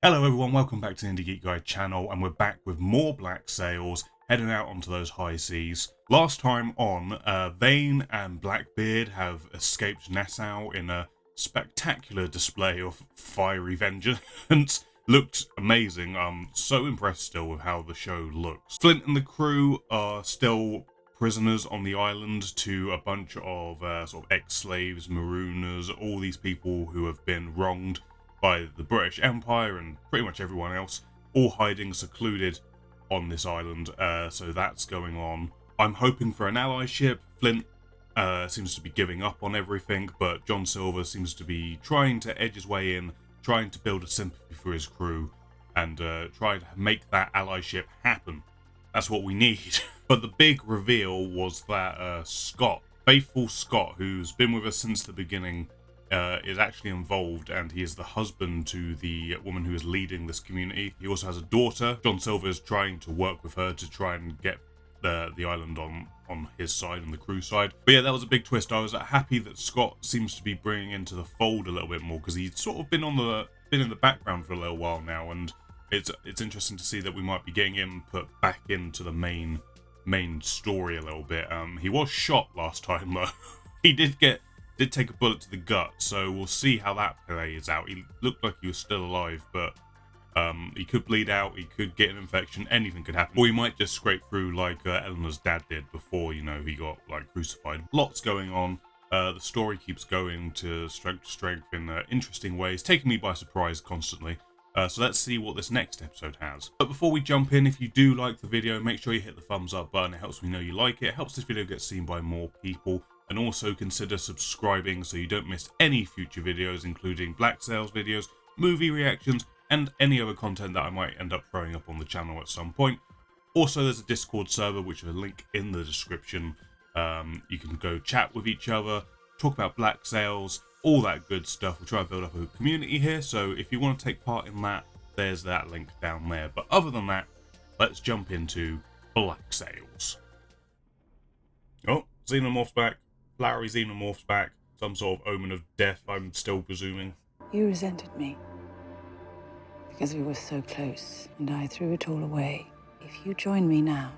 Hello everyone, welcome back to the IndieGeekGuy channel, and we're back with more black sails, heading out onto those high seas. Last time on, Vane and Blackbeard have escaped Nassau in a spectacular display of fiery vengeance. Looked amazing. I'm so impressed still with how the show looks. Flint and the crew are still prisoners on the island to a bunch of sort of ex-slaves, marooners, all these people who have been wronged by the British Empire and pretty much everyone else, all hiding secluded on this island. So that's going on. I'm hoping for an allyship. Flint seems to be giving up on everything, but John Silver seems to be trying to edge his way in, trying to build a sympathy for his crew, and try to make that allyship happen. That's what we need. But the big reveal was that Scott, faithful Scott, who's been with us since the beginning, is actually involved, and he is the husband to the woman who is leading this community. He also has a daughter. John Silver is trying to work with her to try and get the island on his side and the crew side. But yeah, that was a big twist. I was happy that Scott seems to be bringing into the fold a little bit more, because he's sort of been in the background for a little while now, and it's interesting to see that we might be getting him put back into the main story a little bit. He was shot last time though. He did take a bullet to the gut, so we'll see how that plays out. He looked like he was still alive, but he could bleed out, he could get an infection, anything could happen. Or he might just scrape through like Eleanor's dad did before, he got like crucified. Lots going on. The story keeps going to strength to strength in interesting ways, taking me by surprise constantly. So let's see what this next episode has. But before we jump in, if you do like the video, make sure you hit the thumbs up button. It helps me know you like it. It helps this video get seen by more people. And also consider subscribing so you don't miss any future videos, including Black Sails videos, movie reactions, and any other content that I might end up throwing up on the channel at some point. Also, there's a Discord server, which is a link in the description. You can go chat with each other, talk about Black Sails, all that good stuff. We'll try to build up a community here, so if you want to take part in that, there's that link down there. But other than that, let's jump into Black Sails. Oh, Xenomorph's back. Flowery Xenomorph's back. Some sort of omen of death, I'm still presuming. You resented me because we were so close, and I threw it all away. If you join me now,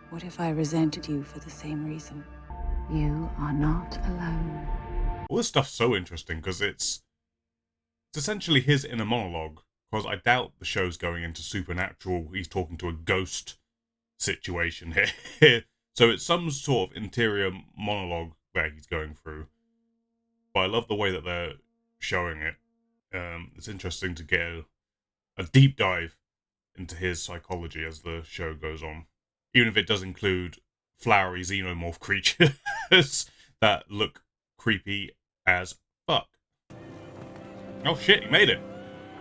what if I resented you for the same reason? You are not alone. All this stuff's so interesting because it's essentially his inner monologue. Because I doubt the show's going into supernatural. He's talking to a ghost situation here. So it's some sort of interior monologue that he's going through. But I love the way that they're showing it. It's interesting to get a deep dive into his psychology as the show goes on. Even if it does include flowery xenomorph creatures that look creepy as fuck. Oh shit, he made it.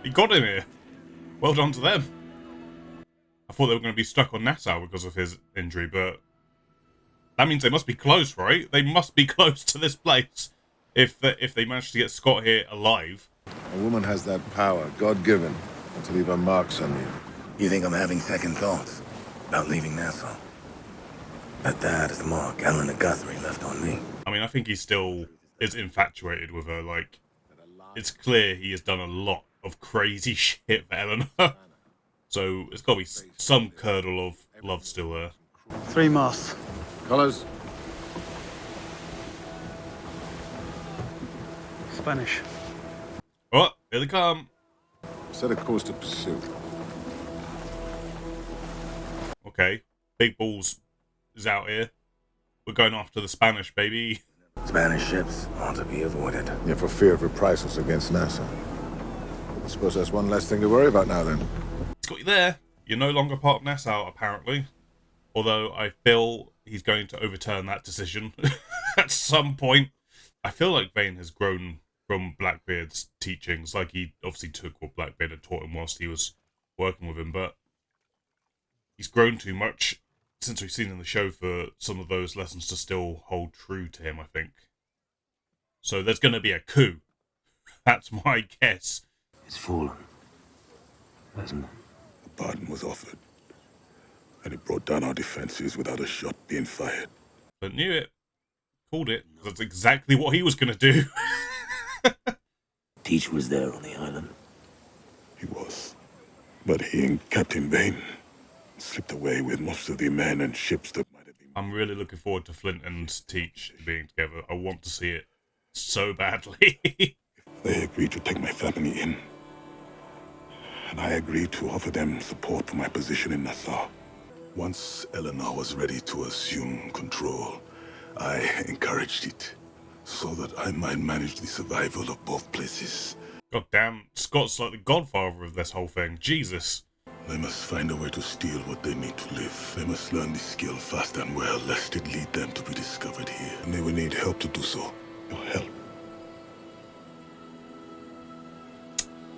He got him here. Well done to them. I thought they were going to be stuck on Nassau because of his injury, but that means they must be close, right? They must be close to this place if they manage to get Scott here alive. A woman has that power, God-given, to leave her marks on you. You think I'm having second thoughts about leaving Nassau? That is the mark Eleanor Guthrie left on me. I mean, I think he still is infatuated with her. Like, it's clear he has done a lot of crazy shit for Eleanor. So it's got to be some curdle of love still there. 3 masts. Colors? Spanish. Oh, here they come. Set a course to pursue. Okay, Big Balls is out here. We're going after the Spanish, baby. Spanish ships ought to be avoided. Yeah, for fear of reprisals against Nassau. I suppose that's one less thing to worry about now, then. It's got you there. You're no longer part of Nassau, apparently. Although I feel he's going to overturn that decision at some point. I feel like Vane has grown from Blackbeard's teachings. Like, he obviously took what Blackbeard had taught him whilst he was working with him, but he's grown too much since we've seen in the show for some of those lessons to still hold true to him, I think. So there's going to be a coup. That's my guess. It's fallen, hasn't it? A pardon was offered, and it brought down our defenses without a shot being fired. But knew it. Called it. That's exactly what he was going to do. Teach was there on the island. He was. But he and Captain Vane slipped away with most of the men and ships that might have been... I'm really looking forward to Flint and Teach being together. I want to see it so badly. They agreed to take my family in. And I agreed to offer them support for my position in Nassau. Once Eleanor was ready to assume control, I encouraged it, so that I might manage the survival of both places. God damn, Scott's like the godfather of this whole thing. Jesus. They must find a way to steal what they need to live. They must learn the skill fast and well, lest it lead them to be discovered here. And they will need help to do so. Your help.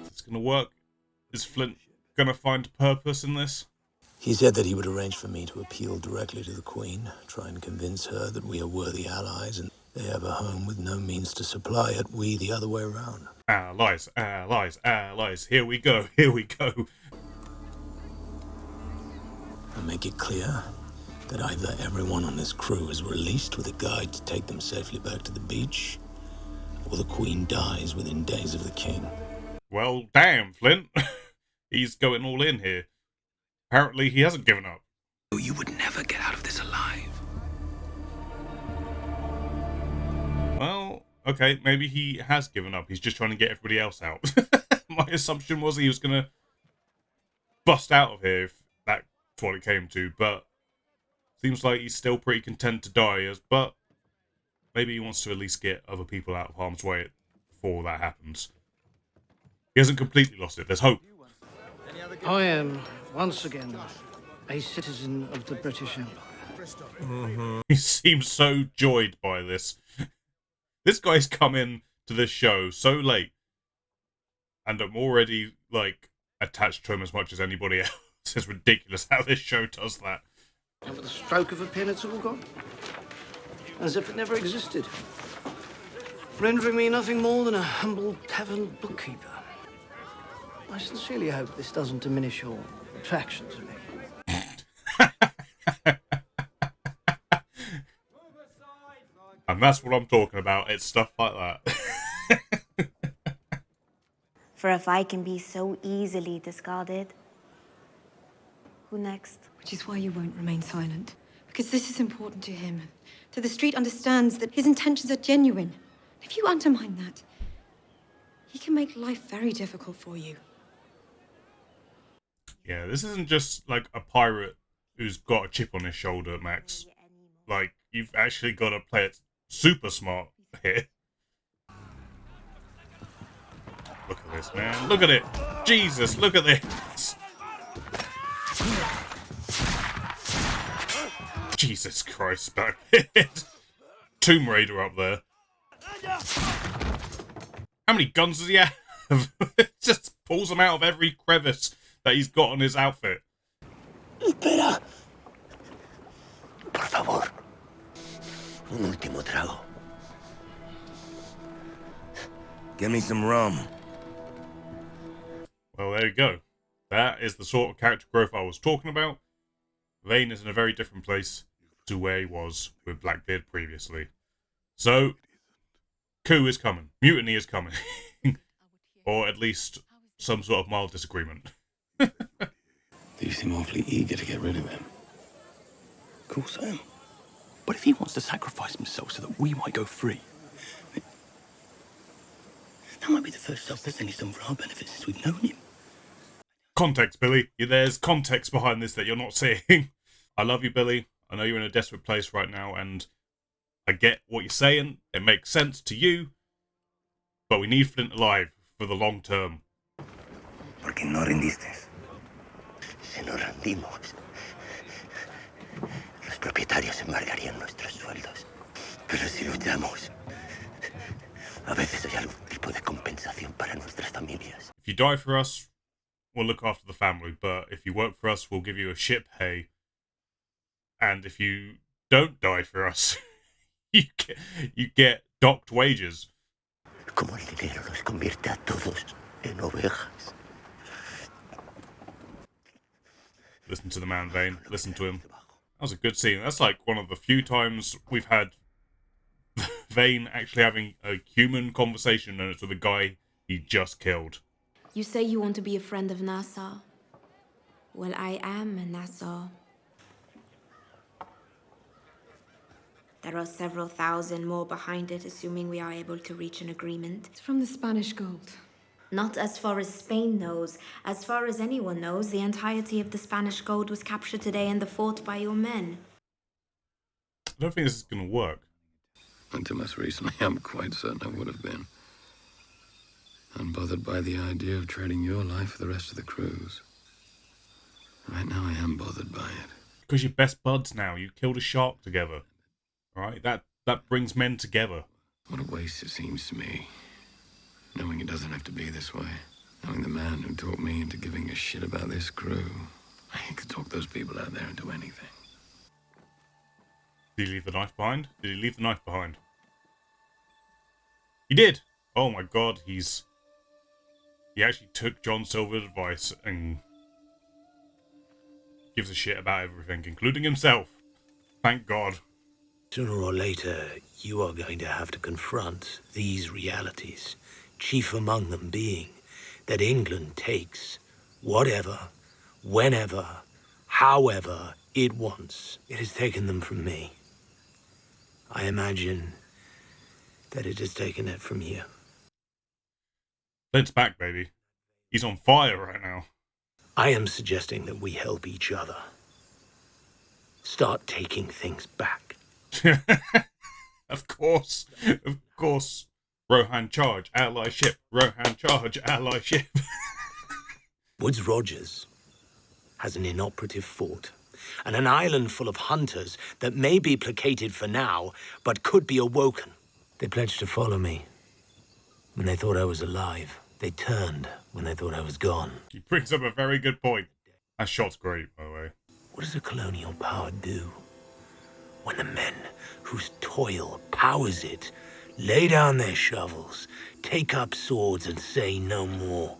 It's gonna work. Is Flint gonna find purpose in this? He said that he would arrange for me to appeal directly to the Queen, try and convince her that we are worthy allies and they have a home with no means to supply it, we the other way around. Allies, allies, allies. Here we go, here we go. And make it clear that either everyone on this crew is released with a guide to take them safely back to the beach, or the Queen dies within days of the King. Well, damn, Flint. He's going all in here. Apparently he hasn't given up. You would never get out of this alive. Well, okay, maybe he has given up. He's just trying to get everybody else out. My assumption was he was going to bust out of here, if that's what it came to, but seems like he's still pretty content to die, but maybe he wants to at least get other people out of harm's way before that happens. He hasn't completely lost it. There's hope. I am, once again, a citizen of the British Empire. He seems so joyed by this. This guy's come in to this show so late, and I'm already, like, attached to him as much as anybody else. It's ridiculous how this show does that. And with the stroke of a pen, it's all gone. As if it never existed. Rendering me nothing more than a humble tavern bookkeeper. I sincerely hope this doesn't diminish your attraction to me. And that's what I'm talking about. It's stuff like that. For if I can be so easily discarded, who next? Which is why you won't remain silent. Because this is important to him. So the street understands that his intentions are genuine. If you undermine that, he can make life very difficult for you. Yeah, this isn't just like a pirate who's got a chip on his shoulder, Max. Like, you've actually got to play it super smart here. Look at this, man. Look at it. Jesus, look at this. Jesus Christ, Blackbeard. Tomb Raider up there. How many guns does he have? Just pulls them out of every crevice that he's got on his outfit. Espera. Por favor. Un último trago. Give me some rum. Well, there you go. That is the sort of character growth I was talking about. Vane is in a very different place to where he was with Blackbeard previously. So, coup is coming. Mutiny is coming. Or at least some sort of mild disagreement. You seem awfully eager to get rid of him. Of course I am. But if he wants to sacrifice himself so that we might go free... That might be the first selfless thing he's done for our benefit since we've known him. Context, Billy. There's context behind this that you're not seeing. I love you, Billy. I know you're in a desperate place right now, and I get what you're saying. It makes sense to you. But we need Flint alive for the long term. ¿Por qué no rendiste? Si nos rendimos, los propietarios embargarían nuestros sueldos. Pero si luchamos, a veces hay algún tipo de compensación para nuestras familias. If you die for us, we'll look after the family. But if you work for us, we'll give you a ship pay. And if you don't die for us, you get docked wages. Como el dinero nos convierte a todos en ovejas. Listen to the man, Vane. Listen to him. That was a good scene. That's like one of the few times we've had Vane actually having a human conversation, and it's with a guy he just killed. You say you want to be a friend of Nassau. Well, I am a Nassau. There are several thousand more behind it, assuming we are able to reach an agreement. It's from the Spanish gold. Not as far as Spain knows. As far as anyone knows, the entirety of the Spanish gold was captured today in the fort by your men. I don't think this is going to work. Until most recently, I'm quite certain I would have been. Unbothered by the idea of trading your life for the rest of the crew's. Right now, I am bothered by it. Because you're best buds now. You killed a shark together. Right? That brings men together. What a waste it seems to me. Knowing it doesn't have to be this way. Knowing the man who taught me into giving a shit about this crew. I could talk those people out there into anything. Did he leave the knife behind? Did he leave the knife behind? He did! Oh my god, he actually took John Silver's advice and gives a shit about everything, including himself. Thank God. Sooner or later, you are going to have to confront these realities. Chief among them being that England takes whatever, whenever, however it wants. It has taken them from me. I imagine that it has taken it from you. Flint's back, baby. He's on fire right now. I am suggesting that we help each other. Start taking things back. Of course. Of course. Rohan charge, ally ship. Rohan charge, ally ship. Woods Rogers has an inoperative fort and an island full of hunters that may be placated for now, but could be awoken. They pledged to follow me when they thought I was alive. They turned when they thought I was gone. He brings up a very good point. That shot's great, by the way. What does a colonial power do when the men whose toil powers it lay down their shovels, take up swords, and say no more?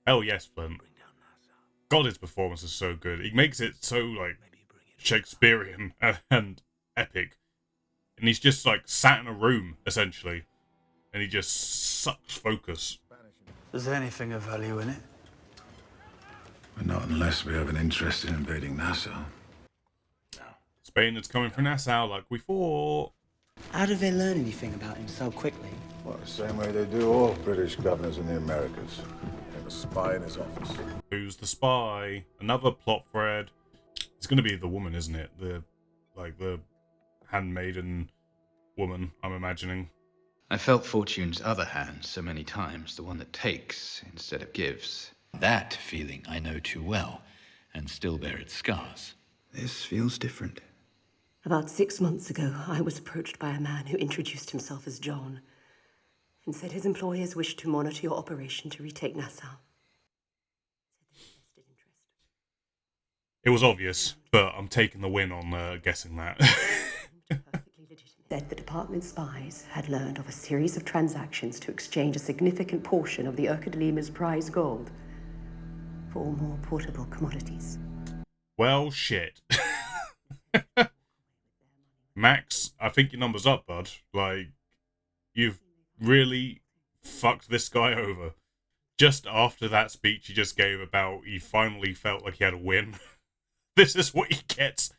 Hell yes, Flint. God, his performance is so good. He makes it so, like, Shakespearean and epic. And he's just, like, sat in a room, essentially. And he just sucks focus. Is there anything of value in it? But not unless we have an interest in invading Nassau. Spain is coming for Nassau like we thought. How did they learn anything about him so quickly? Well, the same way they do all British governors in the Americas. They have a spy in his office. Who's the spy? Another plot thread. It's going to be the woman, isn't it? The handmaiden woman, I'm imagining. I felt Fortune's other hand so many times, the one that takes instead of gives. That feeling I know too well, and still bear its scars. This feels different. About 6 months ago, I was approached by a man who introduced himself as John and said his employers wished to monitor your operation to retake Nassau. It was obvious, but I'm taking the win on guessing that. Said the department's spies had learned of a series of transactions to exchange a significant portion of the Urquhart Lima's prize gold for more portable commodities. Well, shit. Max, I think your number's up, bud. Like, you've really fucked this guy over. Just after that speech he just gave about he finally felt like he had a win. This is what he gets.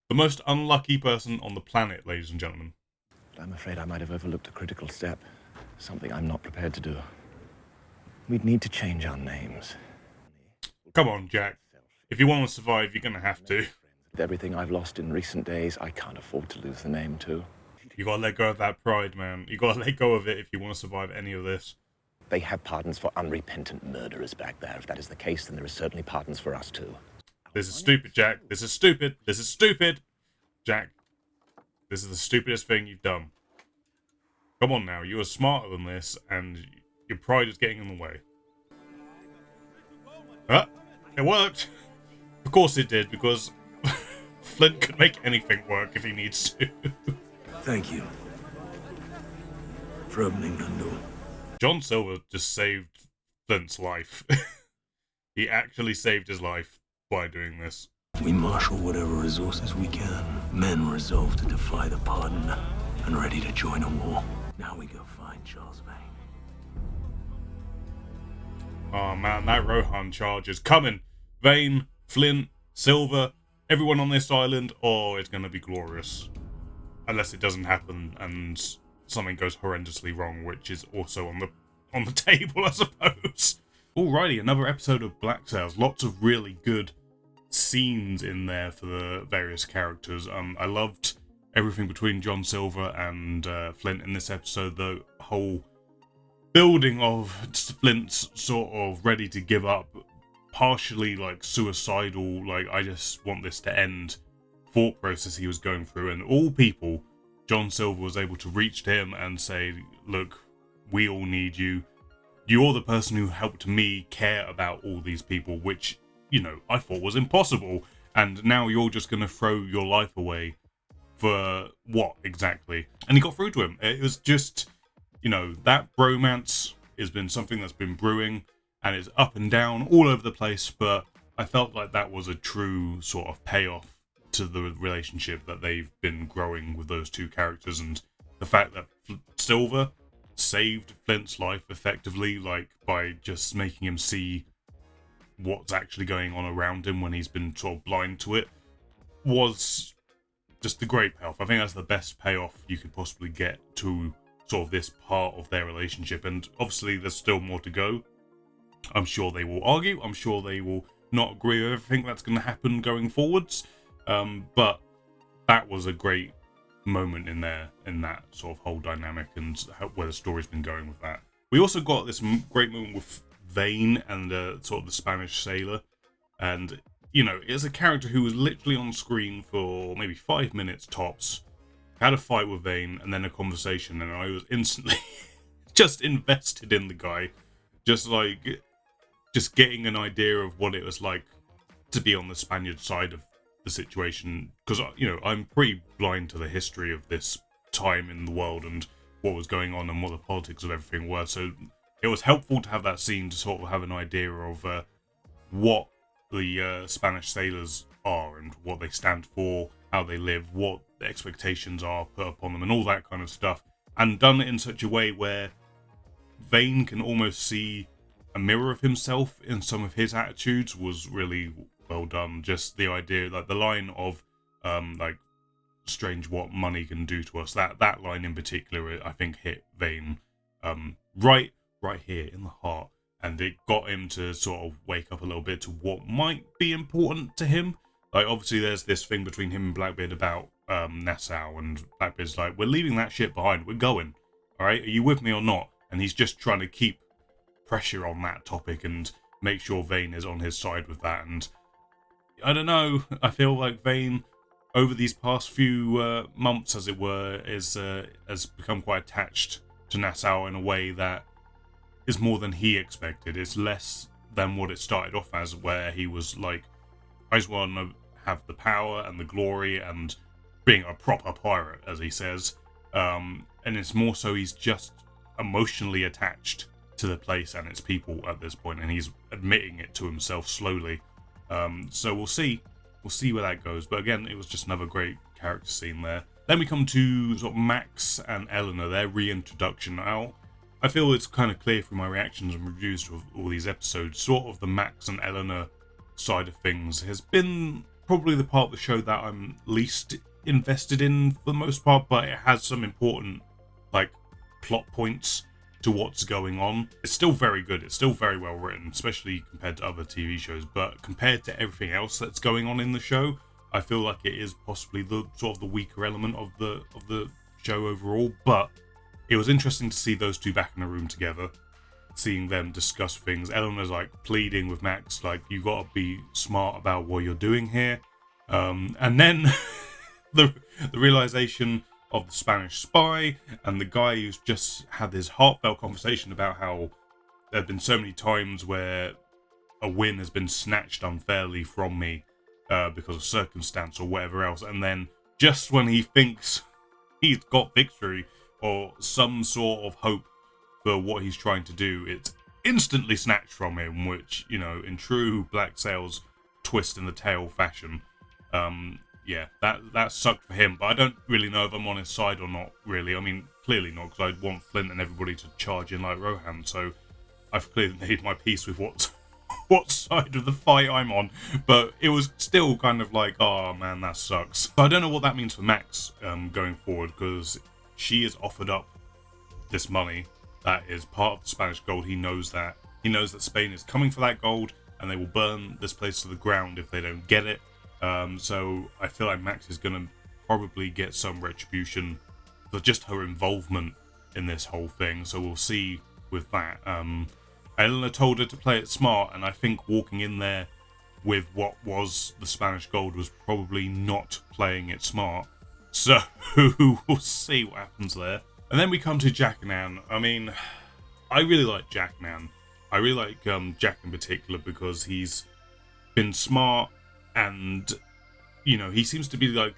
The most unlucky person on the planet, ladies and gentlemen. But I'm afraid I might have overlooked a critical step. Something I'm not prepared to do. We'd need to change our names. Come on, Jack. If you want to survive, you're going to have to. With everything I've lost in recent days, I can't afford to lose the name, too. You got to let go of that pride, man. You got to let go of it if you want to survive any of this. They have pardons for unrepentant murderers back there. If that is the case, then there is certainly pardons for us, too. This is stupid, Jack. This is stupid. This is stupid. Jack, this is the stupidest thing you've done. Come on now. You are smarter than this, and your pride is getting in the way. It worked. Of course it did, because Flint could make anything work if he needs to. Thank you for opening that door. John Silver just saved Flint's life. He actually saved his life by doing this. We marshal whatever resources we can. Men resolved to defy the pardon and ready to join a war. Now we go find Charles Vane. Oh man, that Rohan charge is coming. Vane, Flint, Silver, everyone on this island. Oh, it's going to be glorious. Unless it doesn't happen and something goes horrendously wrong, which is also on the table, I suppose. Alrighty, another episode of Black Sails. Lots of really good scenes in there for the various characters. I loved everything between John Silver and Flint in this episode. The whole building of Flint's sort of ready to give up, partially like suicidal, like I just want this to end thought process he was going through, and all people, John Silver was able to reach to him and say, look, we all need you. You're the person who helped me care about all these people, which, you know, I thought was impossible. And now you're just going to throw your life away for what exactly? And he got through to him. It was just, you know, that bromance has been something that's been brewing and it's up and down all over the place. But I felt like that was a true sort of payoff to the relationship that they've been growing with those two characters, and the fact that Silver saved Flint's life effectively, like by just making him see what's actually going on around him when he's been sort of blind to it, was just a great payoff. I think that's the best payoff you could possibly get to sort of this part of their relationship, and obviously there's still more to go. I'm sure they will argue, I'm sure they will not agree with everything that's going to happen going forwards. But that was a great moment in there, in that sort of whole dynamic and where the story's been going with that. We also got this great moment with Vane and sort of the Spanish sailor, and you know, it's a character who was literally on screen for maybe 5 minutes tops, had a fight with Vane and then a conversation, and I was instantly just invested in the guy, just getting an idea of what it was like to be on the Spaniard side of the situation, because, you know, I'm pretty blind to the history of this time in the world and what was going on and what the politics of everything were, so it was helpful to have that scene to sort of have an idea of what the Spanish sailors are and what they stand for, how they live, what the expectations are put upon them and all that kind of stuff, and done it in such a way where Vane can almost see a mirror of himself in some of his attitudes was really well done. Just the idea, like the line of like, strange what money can do to us, that line in particular I think hit Vane right here in the heart, and it got him to sort of wake up a little bit to what might be important to him. Like, obviously there's this thing between him and Blackbeard about Nassau, and Blackbeard's like, we're leaving that shit behind, we're going, alright, are you with me or not? And he's just trying to keep pressure on that topic and make sure Vane is on his side with that. And I don't know, I feel like Vane, over these past few months, as it were, has become quite attached to Nassau in a way that is more than he expected. It's less than what it started off as, where he was like, I just want to have the power and the glory and being a proper pirate, as he says. And it's more so he's just emotionally attached to the place and its people at this point, and he's admitting it to himself slowly. So we'll see where that goes. But again, it was just another great character scene there. Then we come to sort of Max and Eleanor, their reintroduction. Now, I feel it's kind of clear from my reactions and reviews of all these episodes, sort of the Max and Eleanor side of things has been probably the part of the show that I'm least invested in for the most part, but it has some important, like, plot points to what's going on. It's still very good, it's still very well written, especially compared to other TV shows, but compared to everything else that's going on in the show, I feel like it is possibly the sort of the weaker element of the show overall. But it was interesting to see those two back in a room together, seeing them discuss things. Eleanor's like pleading with Max, like, you gotta be smart about what you're doing here. And then the realization of the Spanish spy and the guy who's just had this heartfelt conversation about how there have been so many times where a win has been snatched unfairly from me because of circumstance or whatever else, and then just when he thinks he's got victory or some sort of hope for what he's trying to do, it's instantly snatched from him, which, you know, in true Black Sails twist in the tail fashion, yeah, that sucked for him. But I don't really know if I'm on his side or not, really. I mean, clearly not, because I'd want Flint and everybody to charge in like Rohan. So I've clearly made my peace with what side of the fight I'm on, but it was still kind of like, oh man, that sucks. So I don't know what that means for Max going forward, because she is offered up this money that is part of the Spanish gold. He knows that Spain is coming for that gold, and they will burn this place to the ground if they don't get it. So I feel like Max is going to probably get some retribution for just her involvement in this whole thing. So we'll see with that. Eleanor told her to play it smart, and I think walking in there with what was the Spanish gold was probably not playing it smart. So we'll see what happens there. And then we come to Jack and Anne. I mean, I really like Jack and Anne. I really like Jack in particular because he's been smart, and you know, he seems to be like,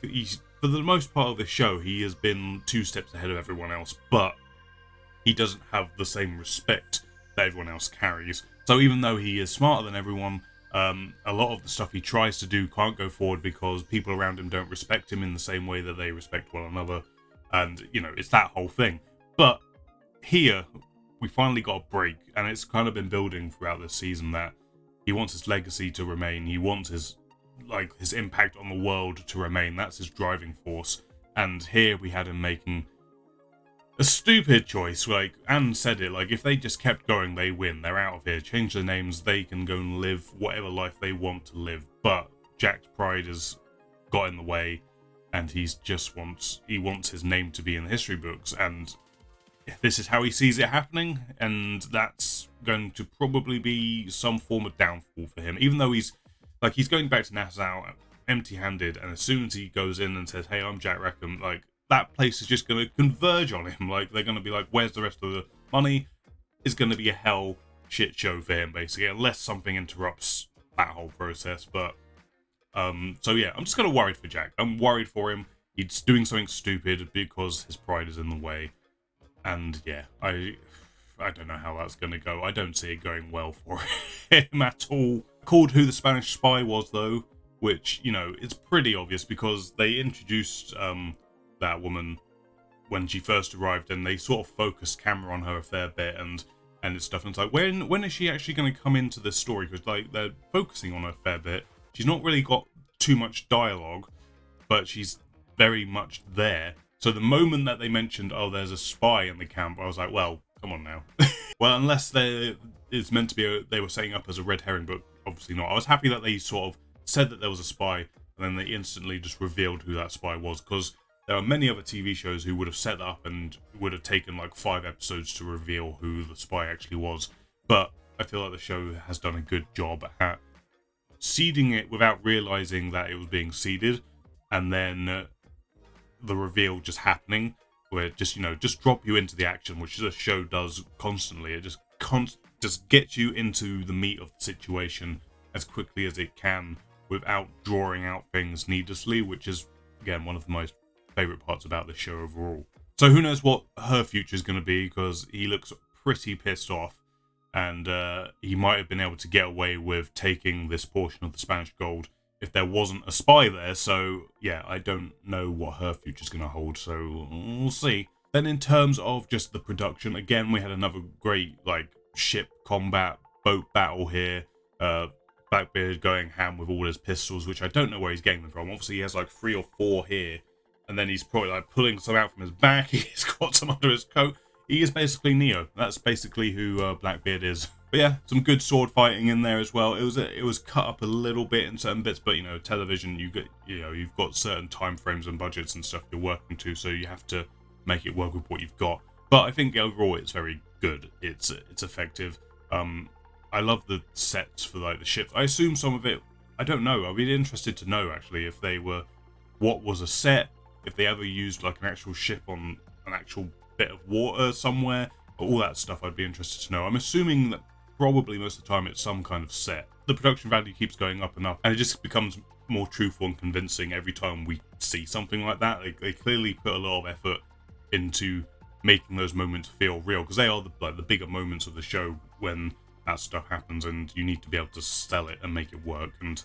for the most part of the show, he has been 2 steps ahead of everyone else, but he doesn't have the same respect that everyone else carries. So even though he is smarter than everyone, a lot of the stuff he tries to do can't go forward because people around him don't respect him in the same way that they respect one another. And, you know, it's that whole thing. But here, we finally got a break, and it's kind of been building throughout this season that he wants his legacy to remain. He wants his impact on the world to remain. That's his driving force. And here we had him making a stupid choice. Like Anne said it, like if they just kept going, they win. They're out of here. Change their names. They can go and live whatever life they want to live. But Jack's pride has got in the way, and he wants his name to be in the history books. And this is how he sees it happening, and that's going to probably be some form of downfall for him. Even though he's going back to Nassau empty-handed, and as soon as he goes in and says, "Hey, I'm Jack Rackham," like that place is just going to converge on him. Like they're going to be like, "Where's the rest of the money?" It's going to be a hell shit show for him, basically, unless something interrupts that whole process. But so yeah, I'm just kind of worried for Jack. I'm worried for him. He's doing something stupid because his pride is in the way, and yeah, I don't know how that's going to go. I don't see it going well for him at all. Called who the Spanish spy was, though, which, you know, it's pretty obvious because they introduced that woman when she first arrived, and they sort of focused camera on her a fair bit and stuff. And it's like, when is she actually going to come into this story? Because like they're focusing on her a fair bit. She's not really got too much dialogue, but she's very much there. So the moment that they mentioned, oh, there's a spy in the camp, I was like, well, come on now. Well, unless it's meant to be they were setting up as a red herring, but obviously not. I was happy that they sort of said that there was a spy, and then they instantly just revealed who that spy was, because there are many other TV shows who would have set that up and would have taken like 5 episodes to reveal who the spy actually was. But I feel like the show has done a good job at seeding it without realizing that it was being seeded, and then the reveal just happening, where just drop you into the action, which the show does constantly. It just gets you into the meat of the situation as quickly as it can without drawing out things needlessly, which is, again, one of the most favorite parts about the show overall. So who knows what her future is going to be, because he looks pretty pissed off, and he might have been able to get away with taking this portion of the Spanish gold if there wasn't a spy there. So yeah, I don't know what her future is going to hold, so we'll see. Then in terms of just the production, again, we had another great like ship combat boat battle here. Blackbeard going ham with all his pistols, which I don't know where he's getting them from. Obviously he has like 3 or 4 here, and then he's probably like pulling some out from his back. He's got some under his coat. He is basically Neo. That's basically who Blackbeard is. But yeah, some good sword fighting in there as well. It was cut up a little bit in certain bits, but you know, television, you've got certain time frames and budgets and stuff you're working to, so you have to make it work with what you've got. But I think overall it's very good. It's effective. I love the sets for like the ships. I assume some of it, I don't know. I'd be interested to know actually if they were, what was a set, if they ever used like an actual ship on an actual bit of water somewhere, all that stuff I'd be interested to know. I'm assuming that probably most of the time it's some kind of set. The production value keeps going up and up, and it just becomes more truthful and convincing every time we see something like that. They clearly put a lot of effort into making those moments feel real, because they are the bigger moments of the show when that stuff happens, and you need to be able to sell it and make it work. And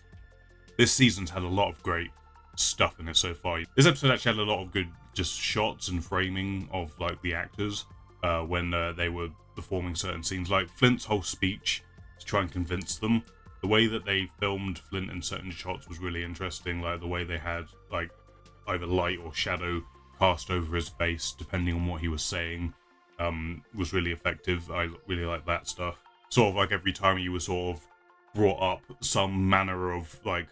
this season's had a lot of great stuff in it so far. This episode actually had a lot of good just shots and framing of like the actors when they were performing certain scenes, like Flint's whole speech to try and convince them. The way that they filmed Flint in certain shots was really interesting, like the way they had like either light or shadow cast over his face depending on what he was saying, was really effective. I really like that stuff. Sort of like every time he was sort of brought up some manner of like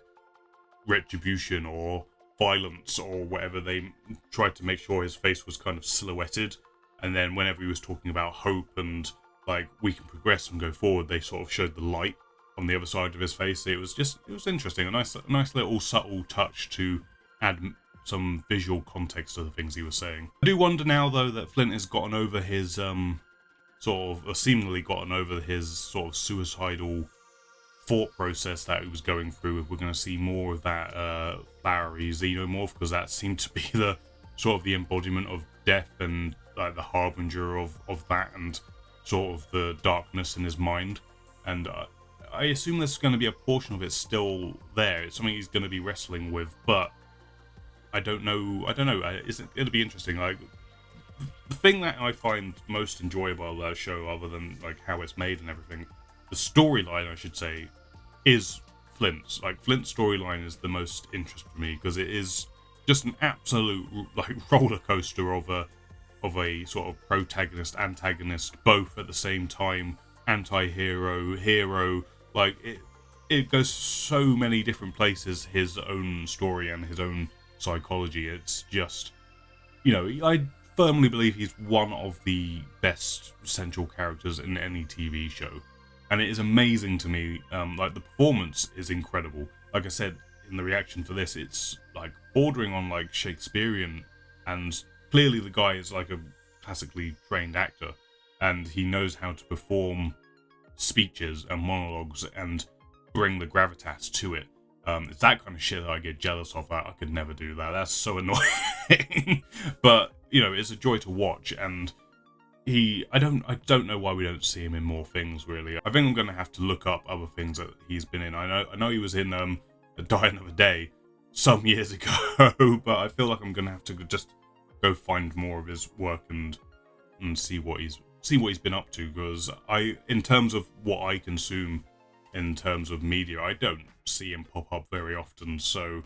retribution or violence or whatever, they tried to make sure his face was kind of silhouetted, and then whenever he was talking about hope and like we can progress and go forward, they sort of showed the light on the other side of his face. It was interesting, a nice little subtle touch to add some visual context to the things he was saying. I do wonder now though that Flint has gotten over his seemingly gotten over his sort of suicidal thought process that he was going through. If we're going to see more of that flowery xenomorph, because that seemed to be the sort of the embodiment of death and like the harbinger of that, and sort of the darkness in his mind. And I assume there's going to be a portion of it still there. It's something he's going to be wrestling with, but I don't know. It'll be interesting. Like, the thing that I find most enjoyable about that show, other than like how it's made and everything, the storyline, I should say, is Flint's. Like, Flint's storyline is the most interesting for me, because it is just an absolute like roller coaster of a sort of protagonist, antagonist, both at the same time, anti-hero, hero. Like, it goes so many different places, his own story and his own psychology. It's just, you know, I firmly believe he's one of the best central characters in any TV show, and it is amazing to me. Like, the performance is incredible. Like I said in the reaction for this, it's like bordering on like Shakespearean, and clearly the guy is like a classically trained actor, and he knows how to perform speeches and monologues and bring the gravitas to it. It's that kind of shit that I get jealous of. I could never do that. That's so annoying. But, you know, it's a joy to watch, and I don't know why we don't see him in more things, really. I think I'm going to have to look up other things that he's been in. I know he was in A Die Another Day some years ago, but I feel like I'm going to have to just go find more of his work and see what he's been up to, because in terms of what I consume in terms of media, I don't see him pop up very often. So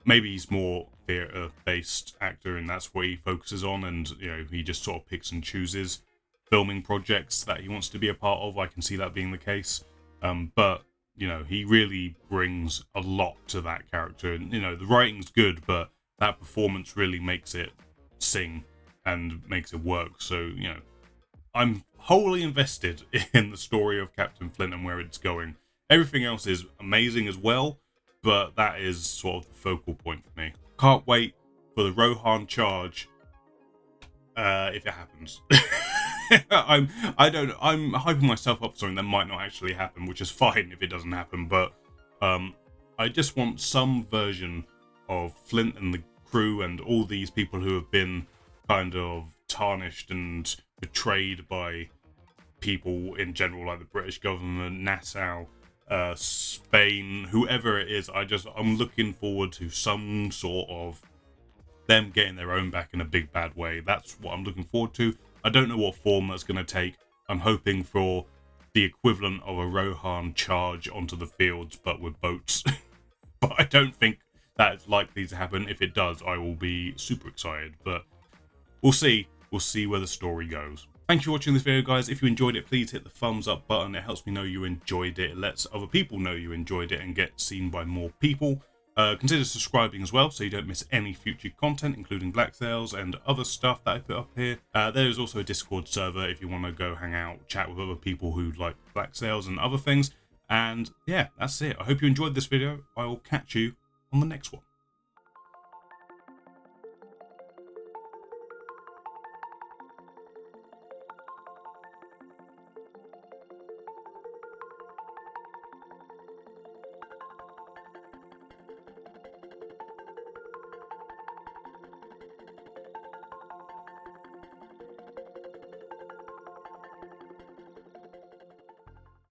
maybe he's more theatre-based actor, and that's what he focuses on, and you know, he just sort of picks and chooses filming projects that he wants to be a part of. I can see that being the case, but you know, he really brings a lot to that character, and you know, the writing's good, but that performance really makes it sing and makes it work. So, you know, I'm wholly invested in the story of Captain Flint and where it's going. Everything else is amazing as well, but that is sort of the focal point for me. Can't wait for the Rohan charge, if it happens. I'm hyping myself up for something that might not actually happen, which is fine if it doesn't happen, but I just want some version of Flint and the crew and all these people who have been kind of tarnished and betrayed by people in general, like the British government, Nassau, Spain, whoever it is. I'm looking forward to some sort of them getting their own back in a big bad way. That's what I'm looking forward to. I don't know what form that's going to take. I'm hoping for the equivalent of a Rohan charge onto the fields, but with boats. But I don't think that's likely to happen. If it does, I will be super excited, but we'll see. We'll see where the story goes. Thank you for watching this video, guys. If you enjoyed it, please hit the thumbs up button. It helps me know you enjoyed it. It lets other people know you enjoyed it and get seen by more people. Consider subscribing as well, so you don't miss any future content, including Black Sails and other stuff that I put up here. There is also a Discord server if you want to go hang out, chat with other people who like Black Sails and other things. And yeah, that's it. I hope you enjoyed this video. I will catch you on the next one.